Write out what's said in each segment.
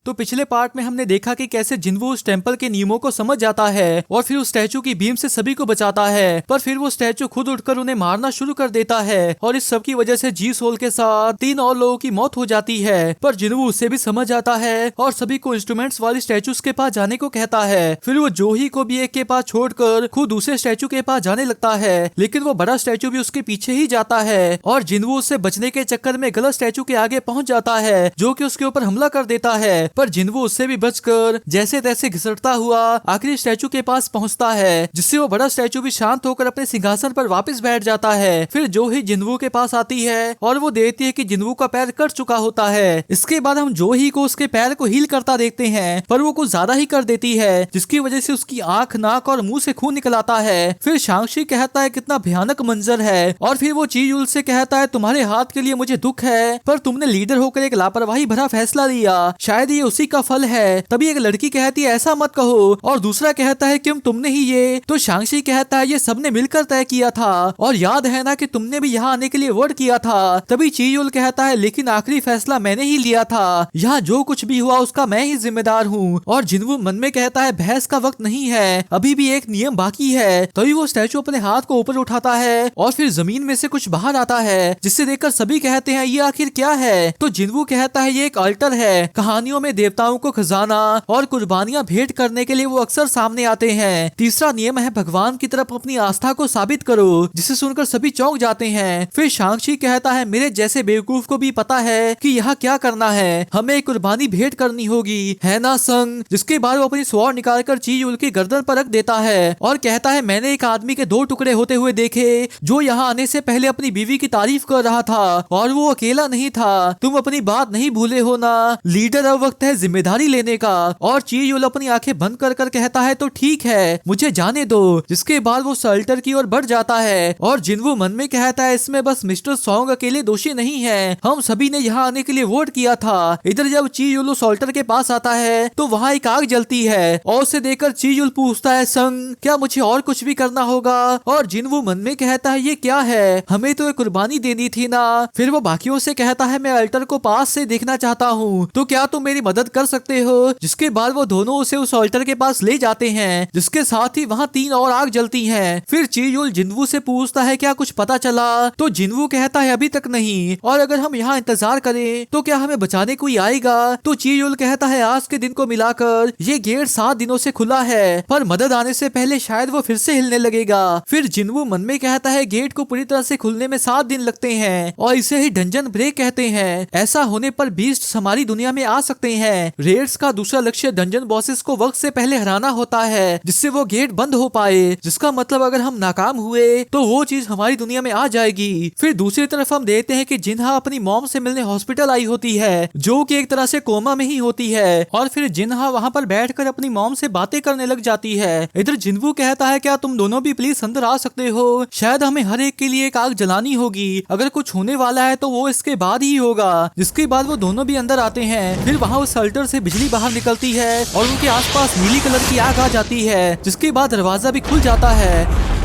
तो पिछले पार्ट में हमने देखा कि कैसे जिन्वू उस टेम्पल के नियमों को समझ जाता है और फिर उस स्टैचू की बीम से सभी को बचाता है, पर फिर वो स्टैचू खुद उठकर उन्हें मारना शुरू कर देता है और इस सब की वजह से जी सोल के साथ 3 और लोगों की मौत हो जाती है। पर जिन्वू उससे भी समझ आता है और सभी को इंस्ट्रूमेंट्स वाली स्टैचूज के पास जाने को कहता है। फिर वो जोही को भी एक के पास छोड़कर खुद दूसरे स्टैचू के पास जाने लगता है, लेकिन वो बड़ा स्टैचू भी उसके पीछे ही जाता है और जिन्वू उससे बचने के चक्कर में गलत स्टैचू के आगे पहुंच जाता है जो कि उसके ऊपर हमला कर देता है। पर जिन्वू उससे भी बचकर जैसे तैसे घिसटता हुआ आखिरी स्टैचू के पास पहुंचता है, जिससे वो बड़ा स्टैचू भी शांत होकर अपने सिंहासन पर वापस बैठ जाता है। फिर जोही जिन्वू के पास आती है और वो देखती है कि जिन्वू का पैर कट चुका होता है। इसके बाद हम जोही को उसके पैर को हील करता देखते हैं, पर वो कुछ ज्यादा ही कर देती है जिसकी वजह से उसकी आंख, नाक और मुंह से खून निकल आता है। फिर शांगशी कहता है कितना भयानक मंजर है और फिर वो चीयुल से कहता है तुम्हारे हाथ के लिए मुझे दुख है, पर तुमने लीडर होकर एक लापरवाही भरा फैसला लिया, शायद ये उसी का फल है। तभी एक लड़की कहती है ऐसा मत कहो और दूसरा कहता है क्यों तुमने ही ये, तो शांगशी कहता है ये सबने मिलकर तय किया था और याद है ना कि तुमने भी यहाँ आने के लिए वर्ड किया था। तभी चीयुल कहता है लेकिन आखिरी फैसला मैंने ही लिया था, यहाँ जो कुछ भी हुआ उसका मैं ही जिम्मेदार हूँ। और जिन्वू मन में कहता है बहस का वक्त नहीं है, अभी भी एक नियम बाकी है। तभी वो स्टैचू अपने हाथ को ऊपर उठाता है और फिर जमीन में से कुछ बाहर आता है, जिससे देखकर सभी कहते हैं ये आखिर क्या है। तो जिन्वू कहता है ये एक अल्टर है, कहानियों में देवताओं को खजाना और कुर्बानियां भेंट करने के लिए वो अक्सर सामने आते हैं। तीसरा नियम है भगवान की तरफ अपनी आस्था को साबित करो, जिसे सुनकर सभी चौंक जाते हैं। फिर शांगशी कहता है मेरे जैसे बेवकूफ को भी पता है कि यहाँ क्या करना है, हमें कुर्बानी भेंट करनी होगी, है ना संग। जिसके बाद वो अपनी स्वॉर्ड निकालकर चीयुल की गर्दन पर रख देता है और कहता है मैंने एक आदमी के 2 टुकड़े होते हुए देखे जो यहाँ आने से पहले अपनी बीवी की तारीफ कर रहा था और वो अकेला नहीं था, तुम अपनी बात नहीं भूले हो ना। लीडर अब वक्त है जिम्मेदारी लेने का। और चीयुल अपनी आंखें बंद कर कर कहता है तो ठीक है मुझे जाने दो। जिसके बाद वो सल्टर की ओर बढ़ जाता है और जिन्वू मन में कहता है इसमें बस मिस्टर सॉन्ग अकेले दोषी नहीं है, हम सभी ने यहाँ आने के लिए वोट किया था। इधर जब चीयुल सॉल्टर के पास आता है तो वहाँ एक आग जलती है और उसे देखकर चीयुल पूछता है संग क्या मुझे और कुछ भी करना होगा। और जिन्वू मन में कहता है ये क्या है, हमें तो एक कुर्बानी देनी थी ना। फिर वो बाकियों से कहता है मैं अल्टर को पास से देखना चाहता हूँ, तो क्या तुम मेरी मदद कर सकते हो। जिसके बाद वो दोनों उसे उस अल्टर के पास ले जाते हैं, जिसके साथ ही वहाँ 3 और आग जलती हैं। फिर चीयुल जिन्वू से पूछता है क्या कुछ पता चला, तो जिन्वू कहता है अभी तक नहीं, और अगर हम यहाँ इंतजार करें तो क्या हमें बचाने कोई आएगा। तो चीयुल कहता है आज के दिन को मिलाकर ये गेट 7 दिनों से खुला है, पर मदद आने से पहले शायद वो फिर से हिलने लगेगा। फिर जिन्वू मन में कहता है गेट को पूरी तरह से खुलने में 7 दिन लगते हैं और इसे ही डंजन ब्रेक कहते हैं। ऐसा होने पर बीस्ट हमारी दुनिया में आ सकते हैं। रेड्स का दूसरा लक्ष्य डंजन बॉसेस को वक्त से पहले हराना होता है, जिससे वो गेट बंद हो पाए, जिसका मतलब अगर हम नाकाम हुए तो वो चीज हमारी दुनिया में आ जाएगी। फिर दूसरी तरफ हम देखते हैं कि जिन्हा अपनी मॉम से मिलने हॉस्पिटल आई होती है, जो कि एक तरह से कोमा में ही होती है, और फिर जिन्हा वहाँ पर बैठकर अपनी मॉम से बातें करने लग जाती है। इधर जिन्वू कहता है क्या तुम दोनों भी प्लीज अंदर आ सकते हो, शायद हमें हर एक के लिए एक आग जलानी होगी, अगर कुछ होने वाला है तो वो इसके बाद ही होगा। जिसके बाद वो दोनों भी अंदर आते हैं। फिर वहाँ उस अल्टर से बिजली बाहर निकलती है और उनके आसपास नीली कलर की आग आ जाती है, जिसके बाद दरवाजा भी खुल जाता है।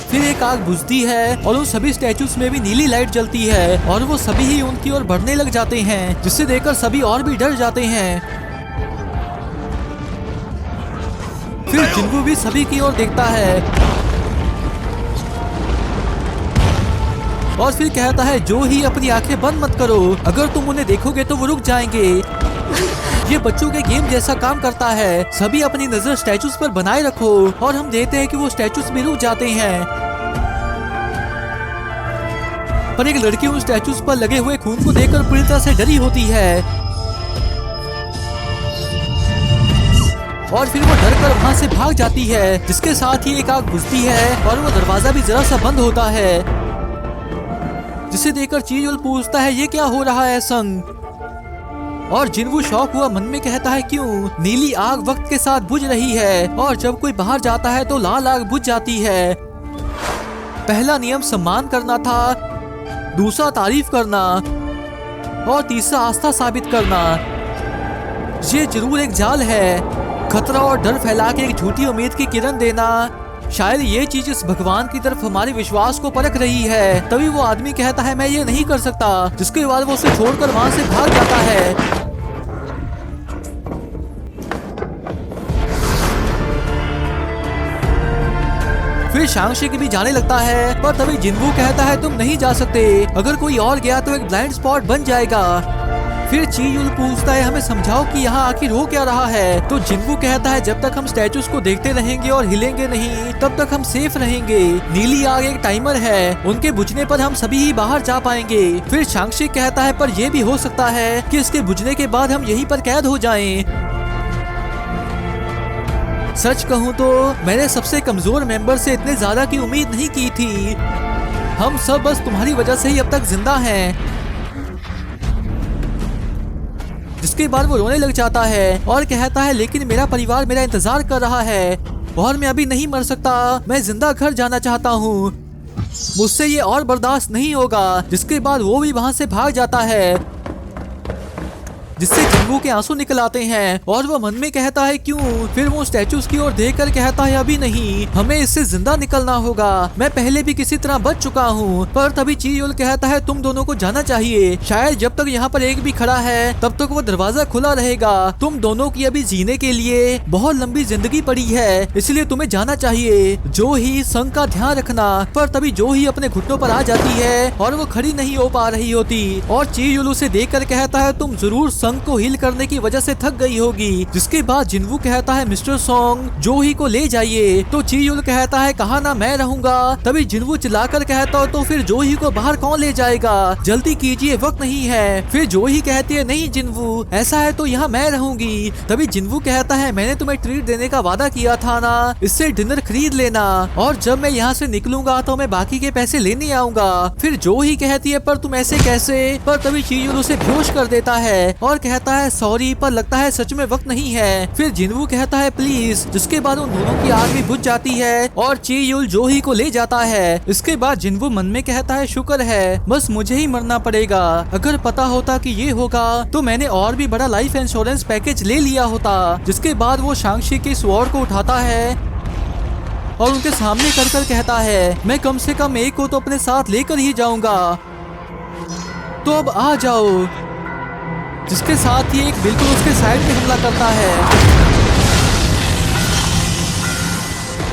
फिर एक आग बुझती है और उन सभी स्टैचूज में भी नीली लाइट जलती है और वो सभी ही उनकी ओर बढ़ने लग जाते हैं, जिससे देखकर सभी और भी डर जाते हैं। फिर जिन्वू भी सभी की ओर देखता है और फिर कहता है जो ही अपनी आंखें बंद मत करो, अगर तुम उन्हें देखोगे तो वो रुक जाएंगे। ये बच्चों के गेम जैसा काम करता है, सभी अपनी नजर स्टैचूज पर बनाए रखो। और हम देखते हैं कि वो स्टैचूज भी रुक जाते हैं, पर एक लड़की उन स्टैचूज पर लगे हुए खून को देखकर पूरी तरह से डरी होती है और फिर वो डर कर वहाँ से भाग जाती है, जिसके साथ ही एक आग बुझती है और वो दरवाजा भी जरा सा बंद होता है, जिसे देखकर चीयुल पूछता है ये क्या हो रहा है संग। और जिन्वू शॉक हुआ मन में कहता है क्यों, नीली आग वक्त के साथ बुझ रही है और जब कोई बाहर जाता है तो लाल आग बुझ जाती है। पहला नियम सम्मान करना था, दूसरा तारीफ करना और तीसरा आस्था साबित करना। ये जरूर एक जाल है, खतरा और डर फैला के एक झूठी उम्मीद की किरण देना शायद ये चीज इस भगवान की तरफ हमारे विश्वास को परख रही है। तभी वो आदमी कहता है मैं ये नहीं कर सकता, जिसके बाद वो उसे छोड़कर वहाँ से भाग जाता है। फिर शांगशी भी जाने लगता है, पर तभी जिनवू कहता है तुम नहीं जा सकते, अगर कोई और गया तो एक ब्लाइंड स्पॉट बन जाएगा। फिर ची युल पूछता है हमें समझाओ कि यहाँ आखिर हो क्या रहा है। तो जिनवू कहता है जब तक हम स्टैचूज को देखते रहेंगे और हिलेंगे नहीं तब तक हम सेफ रहेंगे। नीली आग एक टाइमर है, उनके बुझने पर हम सभी ही बाहर जा पाएंगे। फिर शांगशी कहता है पर यह भी हो सकता है कि इसके बुझने के बाद हम यहीं पर कैद हो जाएं। सच कहूँ तो मैंने सबसे कमजोर मेंबर से इतने ज्यादा की उम्मीद नहीं की थी। हम सब बस तुम्हारी वजह से ही अब तक जिंदा हैं। जिसके बाद वो रोने लग जाता है और कहता है लेकिन मेरा परिवार मेरा इंतजार कर रहा है और मैं अभी नहीं मर सकता, मैं जिंदा घर जाना चाहता हूँ, मुझसे ये और बर्दाश्त नहीं होगा। जिसके बाद वो भी वहाँ से भाग जाता है, जिससे जिनवू के आंसू निकल आते हैं और वो मन में कहता है क्यों। फिर वो स्टैचूज की ओर देखकर कहता है अभी नहीं, हमें इससे जिंदा निकलना होगा, मैं पहले भी किसी तरह बच चुका हूँ। पर तभी ची युल कहता है तुम दोनों को जाना चाहिए, शायद जब तक यहाँ पर एक भी खड़ा है तब तक वो दरवाजा खुला रहेगा। तुम दोनों की अभी जीने के लिए बहुत लंबी जिंदगी पड़ी है, इसलिए तुम्हें जाना चाहिए। जो ही संग का ध्यान रखना। पर तभी जो ही अपने घुटनों पर आ जाती है और वो खड़ी नहीं हो पा रही होती और ची युल उसे देख कर कहता है तुम जरूर संग को हील करने की वजह से थक गई होगी। जिसके बाद जिनवू कहता है मिस्टर सॉन्ग जो ही को ले जाइए। तो ची युल कहता है कहा ना मैं रहूंगा। तभी जिनवू चिल्लाकर कहता है तो फिर जो ही को बाहर कौन ले जाएगा, जल्दी कीजिए वक्त नहीं है। फिर जो ही कहती है नहीं जिनवू ऐसा है तो यहाँ मैं रहूंगी। तभी जिनवू कहता है मैंने तुम्हें ट्रीट देने का वादा किया था ना, इससे डिनर खरीद लेना और जब मैं यहाँ से निकलूंगा तो मैं बाकी के पैसे लेने आऊंगा। फिर जो ही कहती है पर तुम ऐसे कैसे। पर तभी ची युल उसे बेहोश कर देता है और कहता है सॉरी पर लगता है सच में वक्त नहीं है। फिर जिनवू कहता है प्लीज। जिसके बाद उन दोनों की आग भी बुझ जाती है और ची युल जो ही को ले जाता है। इसके बाद जिनवू मन में कहता है शुक्र है बस मुझे ही मरना पड़ेगा, अगर पता होता कि ये होगा तो मैंने और भी बड़ा लाइफ इंश्योरेंस पैकेज ले लिया होता। जिसके बाद वो शांगशी के स्वॉर्ड को उठाता है और उनके सामने कर कर कहता है मैं कम से कम एक को तो अपने साथ लेकर ही जाऊंगा, तो अब आ जाओ। जिसके साथ ही एक बिल्कुल उसके साइड पे हमला करता है,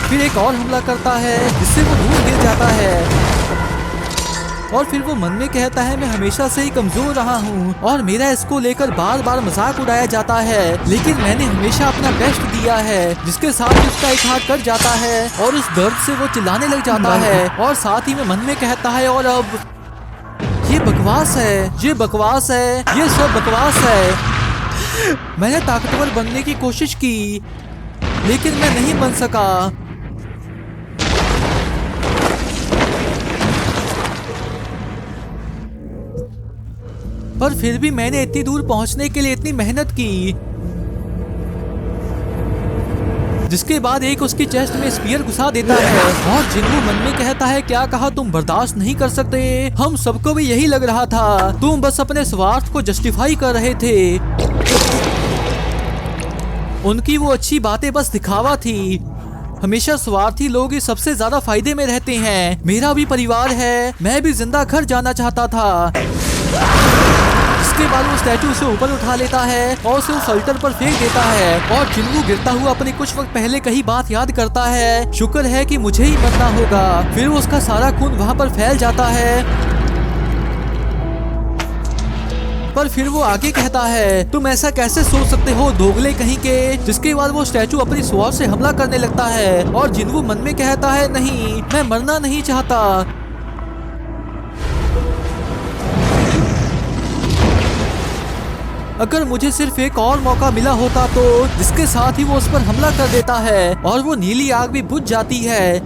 फिर एक और हमला करता है जिससे वो दूर गिर जाता है और फिर वो मन में कहता है मैं हमेशा से ही कमजोर रहा हूँ और मेरा इसको लेकर बार बार मजाक उड़ाया जाता है, लेकिन मैंने हमेशा अपना बेस्ट दिया है। जिसके साथ उसका एक हाथ कट जाता है और उस दर्द से वो चिल्लाने लग जाता है और साथ ही में मन में कहता है और अब ये बकवास है, ये बकवास है, ये सब बकवास है। मैंने ताकतवर बनने की कोशिश की लेकिन मैं नहीं बन सका। पर फिर भी मैंने इतनी दूर पहुंचने के लिए इतनी मेहनत की। जिसके बाद एक उसकी चेस्ट में स्पीयर घुसा देता है और जिनवू मन में कहता है क्या कहा तुम बर्दाश्त नहीं कर सकते, हम सबको भी यही लग रहा था, तुम बस अपने स्वार्थ को जस्टिफाई कर रहे थे। उनकी वो अच्छी बातें बस दिखावा थी। हमेशा स्वार्थी लोग ही सबसे ज्यादा फायदे में रहते हैं। मेरा भी परिवार है, मैं भी जिंदा घर जाना चाहता था। इसके बाद वो स्टैचू से ऊपर उठा लेता है और उसे उस अल्टर पर फेंक देता है और जिनवू गिरता हुआ अपनी कुछ वक्त पहले कही बात याद करता है, शुक्र है कि मुझे ही मरना होगा। फिर उसका सारा खून वहाँ पर फैल जाता है। पर फिर वो आगे कहता है तुम ऐसा कैसे सोच सकते हो दोगले कहीं के। जिसके बाद वो स्टैचू अपनी स्वॉर्ड से हमला करने लगता है और जिनवू मन में कहता है नहीं, मैं मरना नहीं चाहता। अगर मुझे सिर्फ एक और मौका मिला होता तो। जिसके साथ ही वो उस पर हमला कर देता है और वो नीली आग भी बुझ जाती है।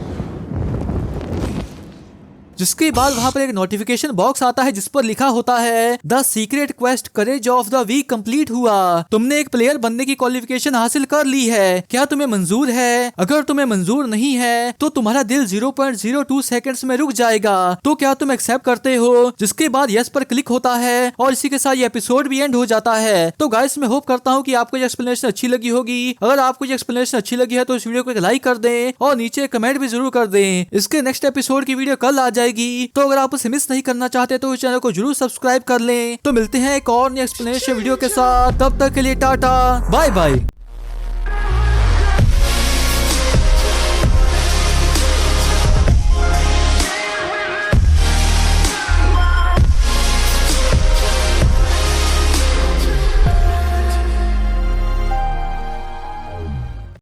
जिसके बाद वहाँ पर एक नोटिफिकेशन बॉक्स आता है जिस पर लिखा होता है the secret quest courage of the week complete हुआ, तुमने एक प्लेयर बनने की क्वालिफिकेशन हासिल कर ली है, क्या तुम्हें मंजूर है? अगर तुम्हें मंजूर नहीं है तो तुम्हारा दिल 0.02 सेकंड्स में रुक जाएगा, तो क्या तुम एक्सेप्ट करते हो? जिसके बाद यस पर क्लिक होता है और इसी के साथ ये एपिसोड भी एंड हो जाता है। तो गाइस मैं होप करता हूँ कि आपको ये एक्सप्लेनेशन अच्छी लगी होगी। अगर आपको ये एक्सप्लेनेशन अच्छी लगी है तो इस वीडियो को एक लाइक कर दें और नीचे कमेंट भी जरूर कर दें। इसके नेक्स्ट एपिसोड की वीडियो कल आ जाएगी, तो अगर आप उसे मिस नहीं करना चाहते तो इस चैनल को जरूर सब्सक्राइब कर लें। तो मिलते हैं एक और नई एक्सप्लेनेशन वीडियो के साथ, तब तक के लिए टाटा बाय बाय।